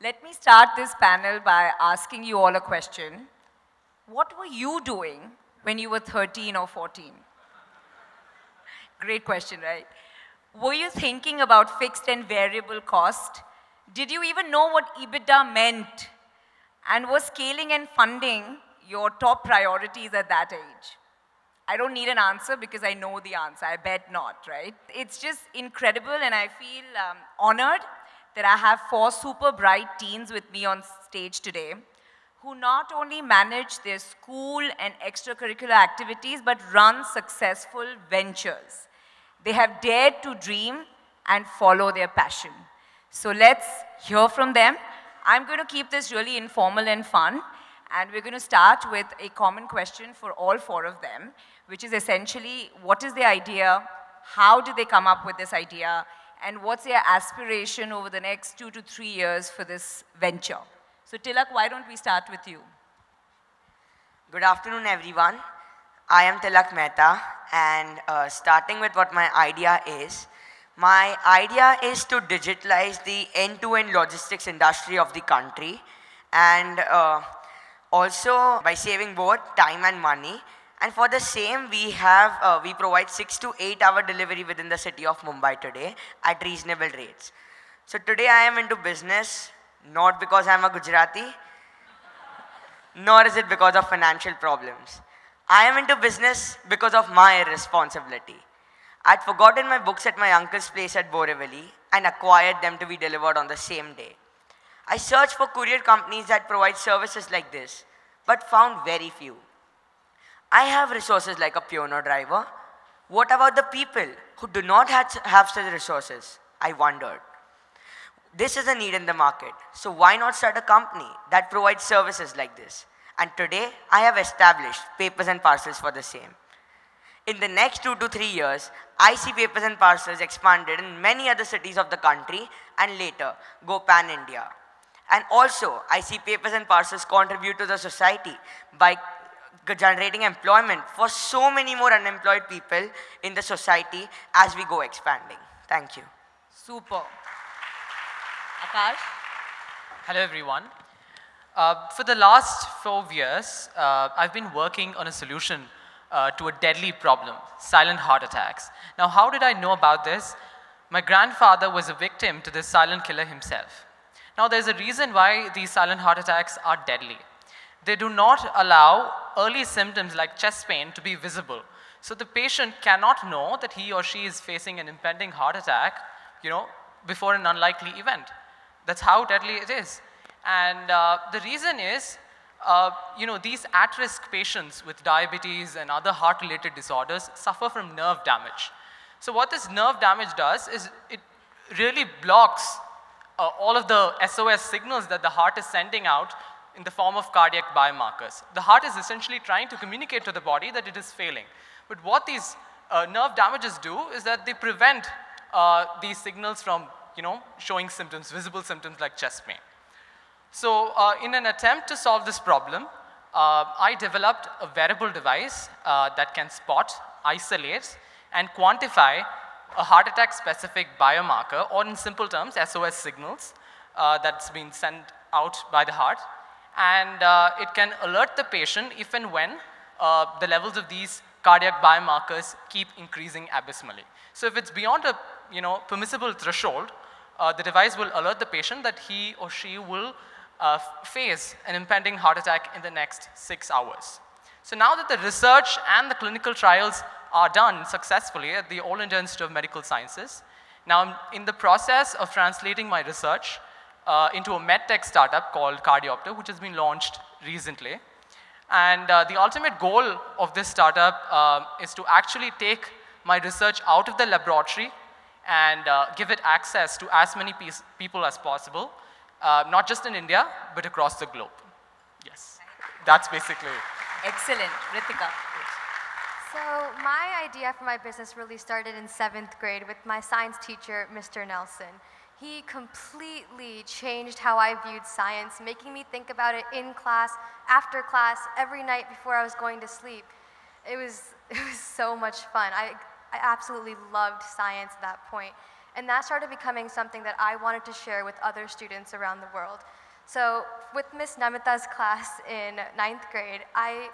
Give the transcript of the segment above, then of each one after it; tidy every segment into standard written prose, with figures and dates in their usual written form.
Let me start this panel by asking you all a question. What were you doing when you were 13 or 14? Great question, right? Were you thinking about fixed and variable cost? Did you even know what EBITDA meant? And was scaling and funding your top priorities at that age? I don't need an answer because I know the answer. I bet not, right? It's just incredible, and I feel honored that I have 4 super bright teens with me on stage today who not only manage their school and extracurricular activities but run successful ventures. They have dared to dream and follow their passion. So let's hear from them. I'm going to keep this really informal and fun, and we're going to start with a common question for all 4 of them, which is essentially, what is the idea? How did they come up with this idea? And what's their aspiration over the next 2 to 3 years for this venture? So Tilak, why don't we start with you? Good afternoon, everyone. I am Tilak Mehta, and starting with what my idea is to digitalize the end-to-end logistics industry of the country, and also by saving both time and money. And for the same, we provide 6 to 8 hour delivery within the city of Mumbai today at reasonable rates. So today I am into business, not because I am a Gujarati, nor is it because of financial problems. I am into business because of my responsibility. I'd forgotten my books at my uncle's place at Borivali and acquired them to be delivered on the same day. I searched for courier companies that provide services like this, but found very few. I have resources like a Pioneer driver. What about the people who do not have such resources? I wondered. This is a need in the market, so why not start a company that provides services like this? And today, I have established Papers and Parcels for the same. In the next 2 to 3 years, I see Papers and Parcels expanded in many other cities of the country and later go pan-India. And also, I see Papers and Parcels contribute to the society by generating employment for so many more unemployed people in the society as we go expanding. Thank you. Super. Akash? Hello, everyone. For the last 4 years, I've been working on a solution to a deadly problem, silent heart attacks. Now, how did I know about this? My grandfather was a victim to this silent killer himself. Now, there's a reason why these silent heart attacks are deadly. They do not allow early symptoms like chest pain to be visible. So the patient cannot know that he or she is facing an impending heart attack, before an unlikely event. That's how deadly it is. And the reason is, these at-risk patients with diabetes and other heart-related disorders suffer from nerve damage. So what this nerve damage does is it really blocks all of the SOS signals that the heart is sending out in the form of cardiac biomarkers. The heart is essentially trying to communicate to the body that it is failing. But what these nerve damages do is that they prevent these signals from showing symptoms, visible symptoms like chest pain. So in an attempt to solve this problem, I developed a wearable device that can spot, isolate, and quantify a heart attack specific biomarker, or in simple terms, SOS signals that's been sent out by the heart. And it can alert the patient if and when the levels of these cardiac biomarkers keep increasing abysmally. So if it's beyond a permissible threshold, the device will alert the patient that he or she will face an impending heart attack in the next 6 hours. So now that the research and the clinical trials are done successfully at the All India Institute of Medical Sciences, now I'm in the process of translating my research into a medtech startup called Cardiopter, which has been launched recently. And the ultimate goal of this startup is to actually take my research out of the laboratory and give it access to as many people as possible, not just in India, but across the globe. Yes, that's basically it. Excellent. Ritika. So my idea for my business really started in 7th grade with my science teacher, Mr. Nelson. He completely changed how I viewed science, making me think about it in class, after class, every night before I was going to sleep. It was so much fun. I absolutely loved science at that point. And that started becoming something that I wanted to share with other students around the world. So with Miss Namita's class in 9th grade,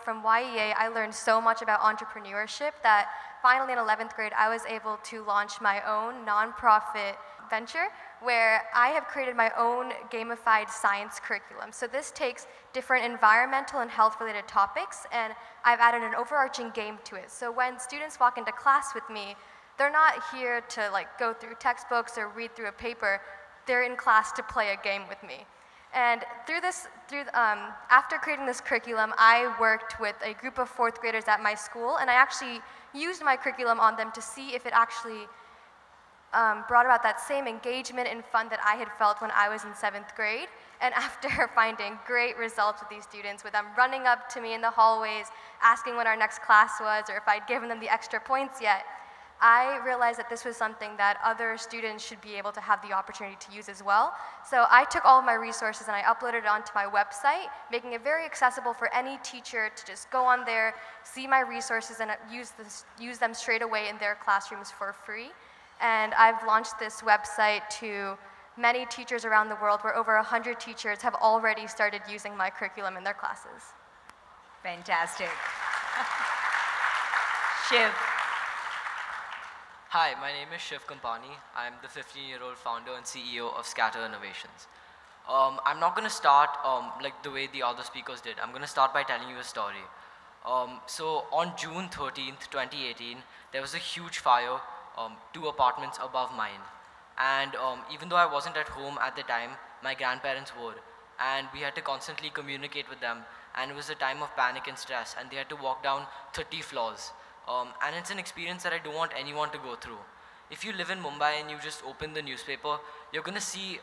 from YEA, I learned so much about entrepreneurship that finally in 11th grade, I was able to launch my own nonprofit venture where I have created my own gamified science curriculum. So this takes different environmental and health-related topics, and I've added an overarching game to it. So when students walk into class with me, they're not here to go through textbooks or read through a paper. They're in class to play a game with me. And after creating this curriculum, I worked with a group of 4th graders at my school, and I actually used my curriculum on them to see if it actually brought about that same engagement and fun that I had felt when I was in 7th grade. And after finding great results with these students, with them running up to me in the hallways, asking when our next class was, or if I'd given them the extra points yet, I realized that this was something that other students should be able to have the opportunity to use as well. So I took all of my resources and I uploaded it onto my website, making it very accessible for any teacher to just go on there, see my resources, and use them straight away in their classrooms for free. And I've launched this website to many teachers around the world, where over 100 teachers have already started using my curriculum in their classes. Fantastic. Shiv. Hi, my name is Shiv Kampani. I'm the 15-year-old founder and CEO of Scatter Innovations. I'm not going to start like the way the other speakers did. I'm going to start by telling you a story. So on June 13th, 2018, there was a huge fire, 2 apartments above mine. And even though I wasn't at home at the time, my grandparents were. And we had to constantly communicate with them. And it was a time of panic and stress. And they had to walk down 30 floors. And it's an experience that I don't want anyone to go through. If you live in Mumbai and you just open the newspaper, you're going to see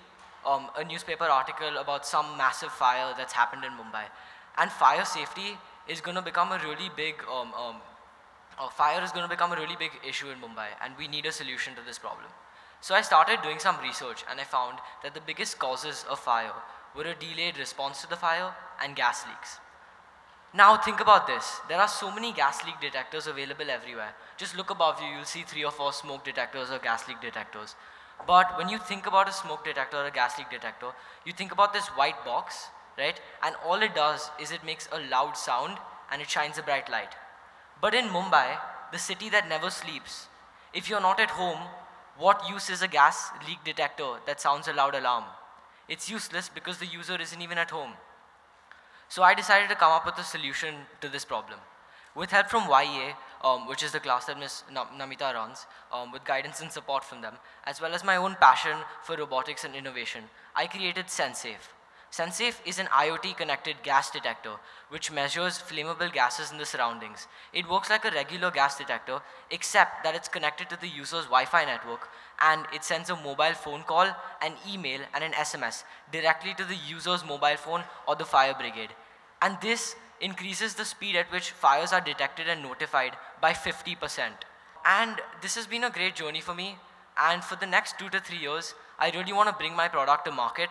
a newspaper article about some massive fire that's happened in Mumbai. And fire safety is going to become a really big issue in Mumbai, and we need a solution to this problem. So I started doing some research, and I found that the biggest causes of fire were a delayed response to the fire and gas leaks. Now think about this. There are so many gas leak detectors available everywhere. Just look above you, you'll see 3 or 4 smoke detectors or gas leak detectors. But when you think about a smoke detector or a gas leak detector, you think about this white box, right? And all it does is it makes a loud sound and it shines a bright light. But in Mumbai, the city that never sleeps, if you're not at home, what use is a gas leak detector that sounds a loud alarm? It's useless because the user isn't even at home. So I decided to come up with a solution to this problem. With help from YEA, which is the class that Ms. Namita runs, with guidance and support from them, as well as my own passion for robotics and innovation, I created SenSafe. SenSafe is an IoT-connected gas detector which measures flammable gases in the surroundings. It works like a regular gas detector, except that it's connected to the user's Wi-Fi network, and it sends a mobile phone call, an email, and an SMS directly to the user's mobile phone or the fire brigade. And this increases the speed at which fires are detected and notified by 50%. And this has been a great journey for me. And for the next 2 to 3 years, I really want to bring my product to market.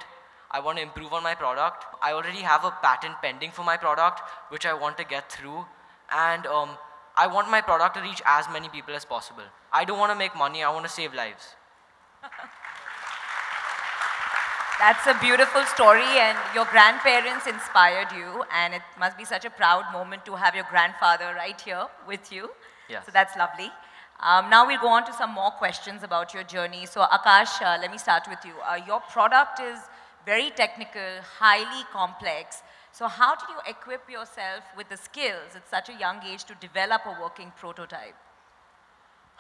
I want to improve on my product. I already have a patent pending for my product, which I want to get through. And I want my product to reach as many people as possible. I don't want to make money, I want to save lives. That's a beautiful story, and your grandparents inspired you, and it must be such a proud moment to have your grandfather right here with you. Yes. So that's lovely. Now we'll go on to some more questions about your journey. So Akash, let me start with you. Your product is very technical, highly complex. So how did you equip yourself with the skills at such a young age to develop a working prototype?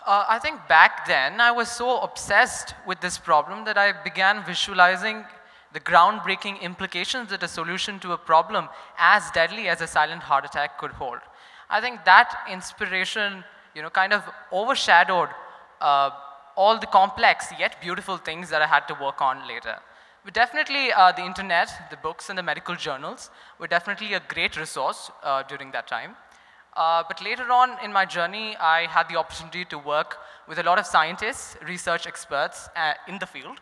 I think back then I was so obsessed with this problem that I began visualizing the groundbreaking implications that a solution to a problem as deadly as a silent heart attack could hold. I think that inspiration, kind of overshadowed all the complex yet beautiful things that I had to work on later. But definitely the internet, the books, and the medical journals were definitely a great resource during that time. But later on in my journey, I had the opportunity to work with a lot of scientists, research experts in the field.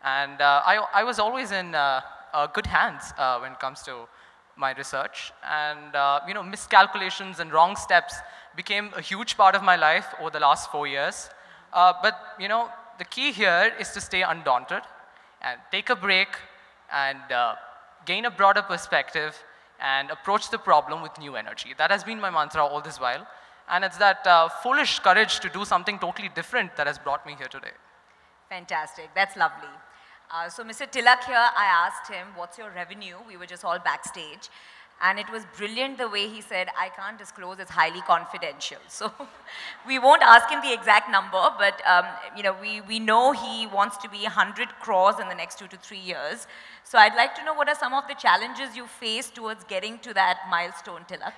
And I was always in good hands when it comes to my research. And miscalculations and wrong steps became a huge part of my life over the last 4 years. But the key here is to stay undaunted and take a break and gain a broader perspective and approach the problem with new energy. That has been my mantra all this while. And it's that foolish courage to do something totally different that has brought me here today. Fantastic. That's lovely. So Mr. Tilak here, I asked him, what's your revenue? We were just all backstage. And it was brilliant the way he said, I can't disclose, it's highly confidential. So we won't ask him the exact number, but you know, we know he wants to be 100 crores in the next 2 to 3 years. So I'd like to know what are some of the challenges you face towards getting to that milestone, Tilak?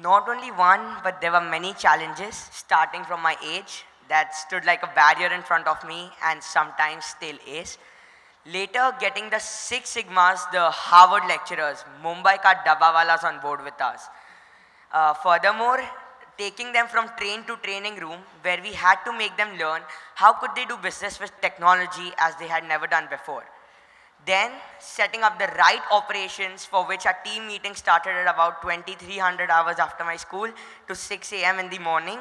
Not only one, but there were many challenges starting from my age that stood like a barrier in front of me and sometimes still is. Later, getting the Six Sigmas, the Harvard lecturers, Mumbai ka Dabbawalas on board with us. Furthermore, taking them from train to training room where we had to make them learn how could they do business with technology as they had never done before. Then setting up the right operations for which our team meeting started at about 2300 hours after my school to 6 a.m. in the morning.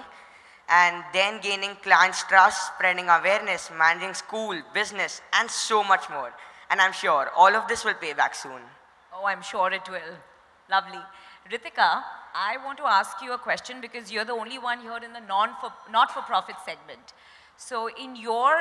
And then gaining clients' trust, spreading awareness, managing school, business, and so much more. And I'm sure all of this will pay back soon. Oh, I'm sure it will. Lovely. Ritika, I want to ask you a question because you're the only one here in the not-for-profit segment. So in your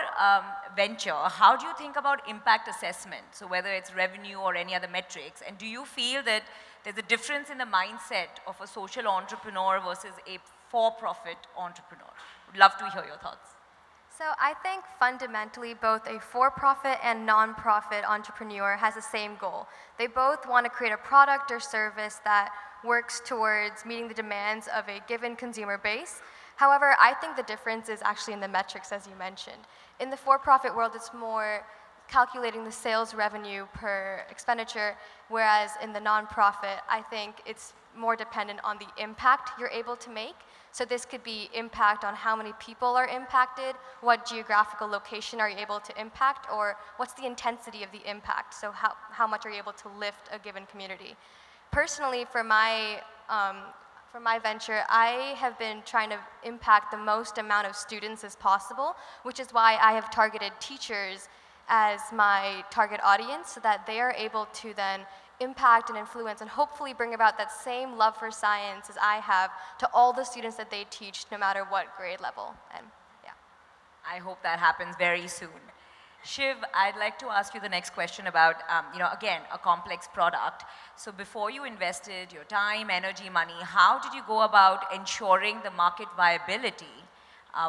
venture, how do you think about impact assessment? So whether it's revenue or any other metrics, and do you feel that there's a difference in the mindset of a social entrepreneur versus a for-profit entrepreneur? Would love to hear your thoughts. So I think fundamentally both a for-profit and non-profit entrepreneur has the same goal. They both want to create a product or service that works towards meeting the demands of a given consumer base. However, I think the difference is actually in the metrics, as you mentioned. In the for-profit world, it's more calculating the sales revenue per expenditure, whereas in the non-profit, I think it's more dependent on the impact you're able to make. So this could be impact on how many people are impacted, what geographical location are you able to impact, or what's the intensity of the impact, so how much are you able to lift a given community. Personally, for my venture, I have been trying to impact the most amount of students as possible, which is why I have targeted teachers as my target audience so that they are able to then impact and influence and hopefully bring about that same love for science as I have to all the students that they teach, no matter what grade level. And yeah. I hope that happens very soon. Shiv, I'd like to ask you the next question about, you know, again, a complex product. So before you invested your time, energy, money, how did you go about ensuring the market viability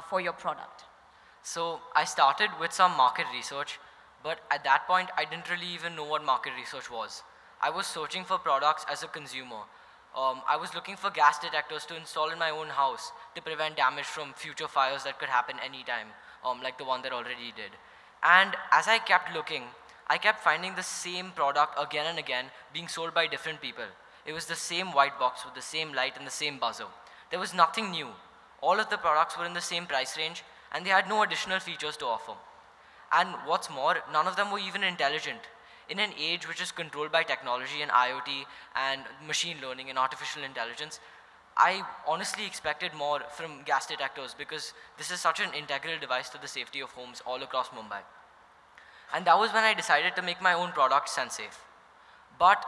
for your product? So I started with some market research, but at that point, I didn't really even know what market research was. I was searching for products as a consumer. I was looking for gas detectors to install in my own house to prevent damage from future fires that could happen anytime, like the one that already did. And as I kept looking, I kept finding the same product again and again being sold by different people. It was the same white box with the same light and the same buzzer. There was nothing new. All of the products were in the same price range and they had no additional features to offer. And what's more, none of them were even intelligent. In an age which is controlled by technology and IoT and machine learning and artificial intelligence, I honestly expected more from gas detectors because this is such an integral device to the safety of homes all across Mumbai. And that was when I decided to make my own product, SenSafe. But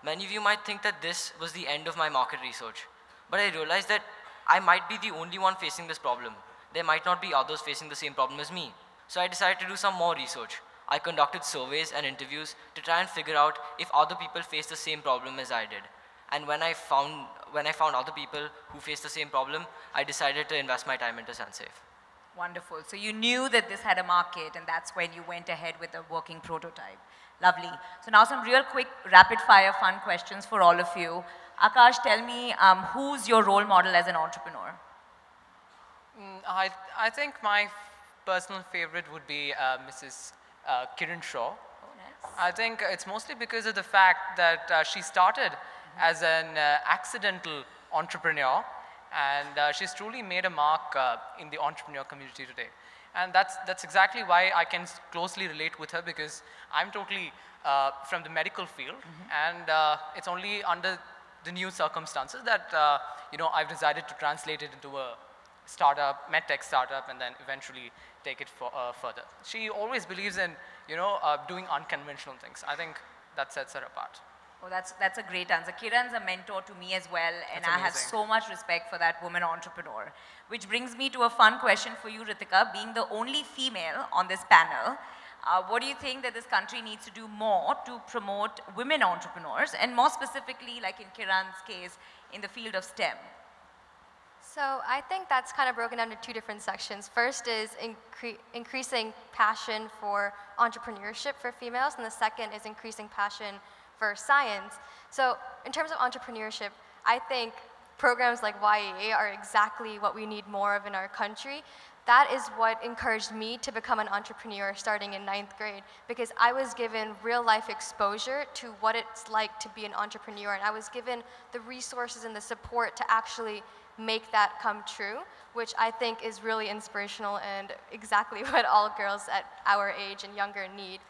many of you might think that this was the end of my market research. But I realized that I might be the only one facing this problem. There might not be others facing the same problem as me. So I decided to do some more research. I conducted surveys and interviews to try and figure out if other people face the same problem as I did. And when I found other people who faced the same problem, I decided to invest my time into SenSafe. Wonderful. So you knew that this had a market, and that's when you went ahead with a working prototype. Lovely. So now some real quick, rapid-fire fun questions for all of you. Akash, tell me, who's your role model as an entrepreneur? I think my personal favorite would be Mrs. Kiran Shaw. Oh, nice. I think it's mostly because of the fact that she started as an accidental entrepreneur, and she's truly made a mark in the entrepreneur community today. And that's exactly why I can closely relate with her, because I'm totally from the medical field, and it's only under the new circumstances that you know, I've decided to translate it into a startup, medtech startup, and then eventually take it further. She always believes in, doing unconventional things. I think that sets her apart. Oh, that's a great answer. Kiran's a mentor to me as well, and That's I have amazing. so much respect for that woman entrepreneur. Which brings me to a fun question for you, Ritika. Being the only female on this panel, what do you think that this country needs to do more to promote women entrepreneurs, and more specifically, like in Kiran's case, in the field of STEM? So I think that's kind of broken down into two different sections. First is increasing passion for entrepreneurship for females, and the second is increasing passion for science. So in terms of entrepreneurship, I think programs like YEA are exactly what we need more of in our country. That is what encouraged me to become an entrepreneur starting in 9th grade, because I was given real life exposure to what it's like to be an entrepreneur, and I was given the resources and the support to actually make that come true, which I think is really inspirational and exactly what all girls at our age and younger need.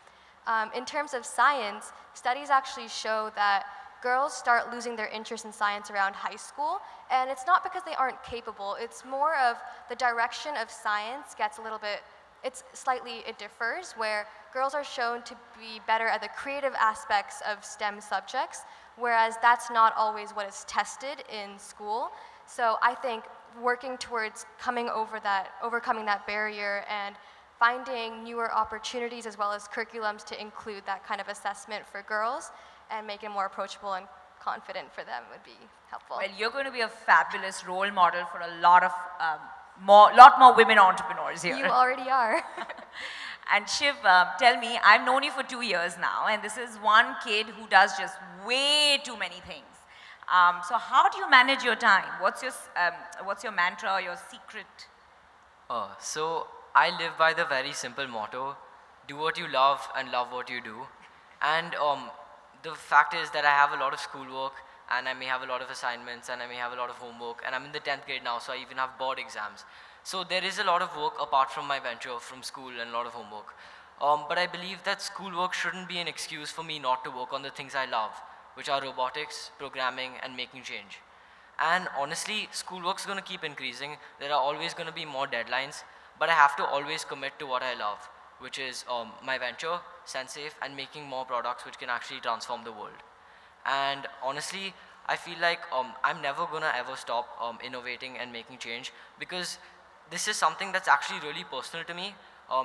In terms of science, studies actually show that girls start losing their interest in science around high school, and it's not because they aren't capable, it's more of the direction of science gets a little bit, it differs, where girls are shown to be better at the creative aspects of STEM subjects, whereas that's not always what is tested in school. So I think working towards overcoming that barrier and finding newer opportunities as well as curriculums to include that kind of assessment for girls and make it more approachable and confident for them would be helpful. Well, you're going to be a fabulous role model for a lot more women entrepreneurs here. You already are. And Shiv, tell me, I've known you for 2 years now, and this is one kid who does just way too many things. So how do you manage your time? What's your mantra or your secret? So I live by the very simple motto, do what you love and love what you do. And the fact is that I have a lot of schoolwork, and I may have a lot of assignments, and I may have a lot of homework, and I'm in the 10th grade now, so I even have board exams. So there is a lot of work apart from my venture from school and a lot of homework. But I believe that schoolwork shouldn't be an excuse for me not to work on the things I love, which are robotics, programming, and making change. And honestly, schoolwork's going to keep increasing. There are always going to be more deadlines, but I have to always commit to what I love, which is my venture, SenseSafe, and making more products which can actually transform the world. And honestly, I feel like I'm never going to ever stop innovating and making change, because this is something that's actually really personal to me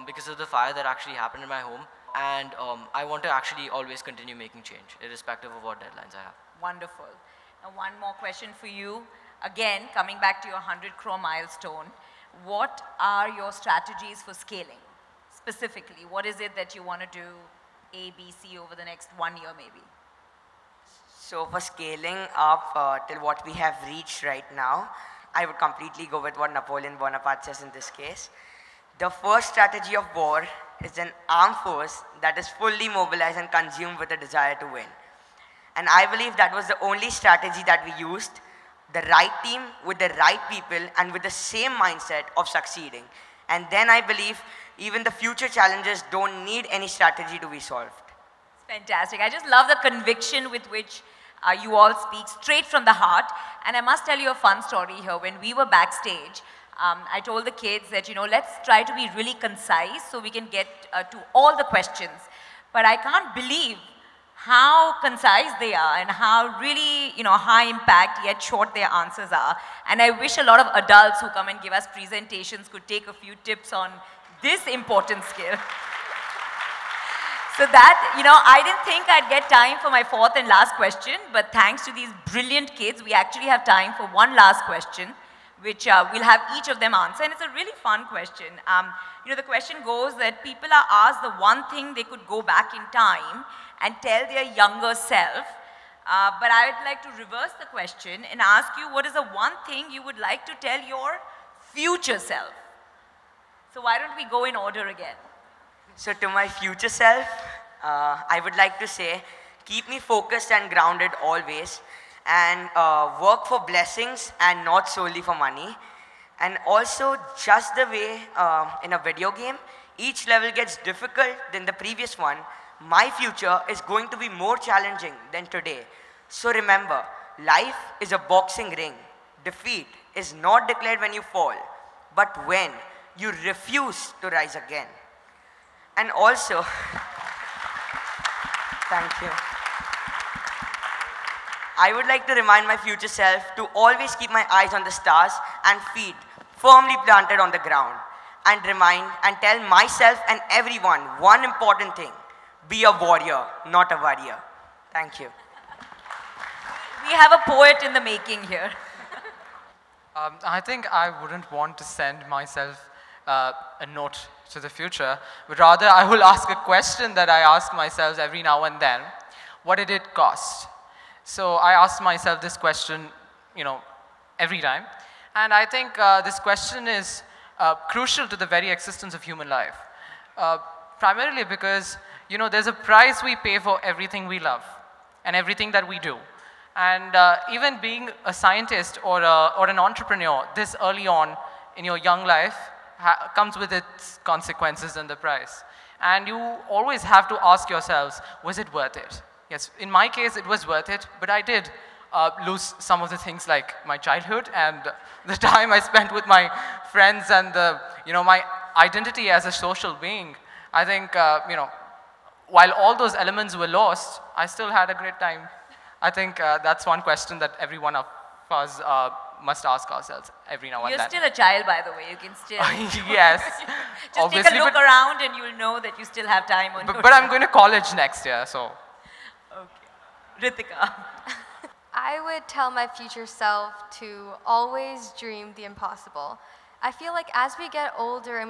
because of the fire that actually happened in my home. And I want to actually always continue making change, irrespective of what deadlines I have. Wonderful. Now, one more question for you. Again, coming back to your 100 crore milestone, what are your strategies for scaling? Specifically, what is it that you want to do A, B, C over the next 1 year maybe? So for scaling up till what we have reached right now, I would completely go with what Napoleon Bonaparte says in this case. The first strategy of war is an armed force that is fully mobilized and consumed with a desire to win. And I believe that was the only strategy that we used, the right team with the right people and with the same mindset of succeeding. And then I believe even the future challenges don't need any strategy to be solved. It's fantastic. I just love the conviction with which you all speak straight from the heart. And I must tell you a fun story here. When we were backstage, I told the kids that, let's try to be really concise so we can get to all the questions. But I can't believe how concise they are and how really, high impact yet short their answers are. And I wish a lot of adults who come and give us presentations could take a few tips on this important skill. So that, I didn't think I'd get time for my fourth and last question, but thanks to these brilliant kids, we actually have time for one last question, which we'll have each of them answer. And it's a really fun question. The question goes that people are asked the one thing they could go back in time and tell their younger self. But I would like to reverse the question and ask you, what is the one thing you would like to tell your future self? So why don't we go in order again? So to my future self, I would like to say, keep me focused and grounded always, and work for blessings and not solely for money. And also, just the way in a video game, each level gets difficult than the previous one, my future is going to be more challenging than today. So remember, life is a boxing ring. Defeat is not declared when you fall, but when you refuse to rise again. And also, thank you. I would like to remind my future self to always keep my eyes on the stars and feet firmly planted on the ground, and remind and tell myself and everyone one important thing: be a warrior, not a warrior. Thank you. We have a poet in the making here. I think I wouldn't want to send myself a note to the future, but rather I will ask a question that I ask myself every now and then. What did it cost? So I ask myself this question, every time. And I think this question is crucial to the very existence of human life. Primarily because, there's a price we pay for everything we love and everything that we do. And even being a scientist or an entrepreneur this early on in your young life comes with its consequences and the price. And you always have to ask yourselves, was it worth it? Yes, in my case, it was worth it, but I did lose some of the things like my childhood and the time I spent with my friends and my identity as a social being. I think, while all those elements were lost, I still had a great time. I think that's one question that every one of us must ask ourselves every now and then. You're still a child, by the way. You can still... Yes. Just obviously, take a look around and you'll know that you still have time on your But I'm going to college next year, so... Okay. Ritika. I would tell my future self to always dream the impossible. I feel like as we get older,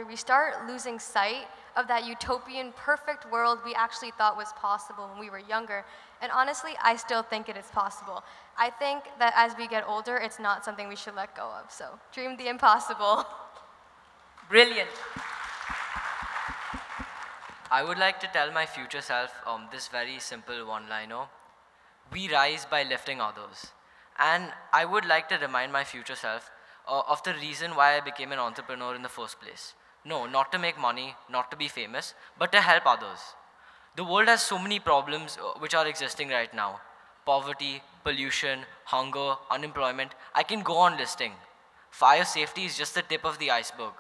we start losing sight of that utopian, perfect world we actually thought was possible when we were younger. And honestly, I still think it is possible. I think that as we get older, it's not something we should let go of. So dream the impossible. Brilliant. I would like to tell my future self this very simple one-liner. We rise by lifting others. And I would like to remind my future self of the reason why I became an entrepreneur in the first place. No, not to make money, not to be famous, but to help others. The world has so many problems which are existing right now. Poverty, pollution, hunger, unemployment. I can go on listing. Fire safety is just the tip of the iceberg.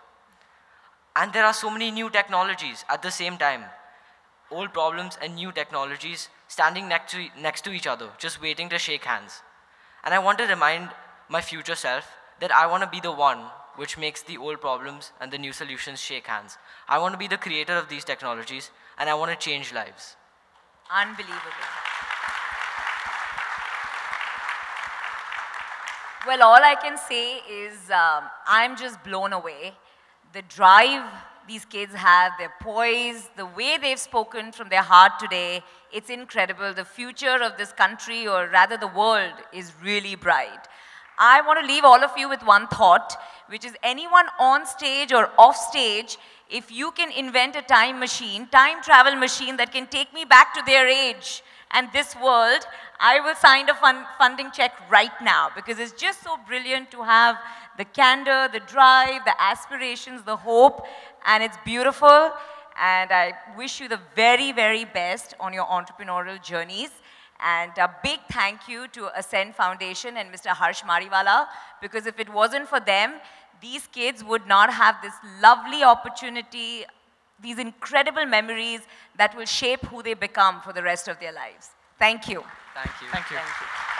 And there are so many new technologies at the same time. Old problems and new technologies standing next to each other, just waiting to shake hands. And I want to remind my future self that I want to be the one which makes the old problems and the new solutions shake hands. I want to be the creator of these technologies, and I want to change lives. Unbelievable. Well, all I can say is I'm just blown away. The drive these kids have, their poise, the way they've spoken from their heart today, it's incredible. The future of this country, or rather the world, is really bright. I want to leave all of you with one thought, which is anyone on stage or off stage, if you can invent a time machine, time travel machine that can take me back to their age and this world, I will sign a funding check right now, because it's just so brilliant to have the candor, the drive, the aspirations, the hope, and it's beautiful. And I wish you the very, very best on your entrepreneurial journeys. And a big thank you to Ascend Foundation and Mr. Harsh Mariwala, because if it wasn't for them, these kids would not have this lovely opportunity, these incredible memories that will shape who they become for the rest of their lives. Thank you. Thank you. Thank you. Thank you.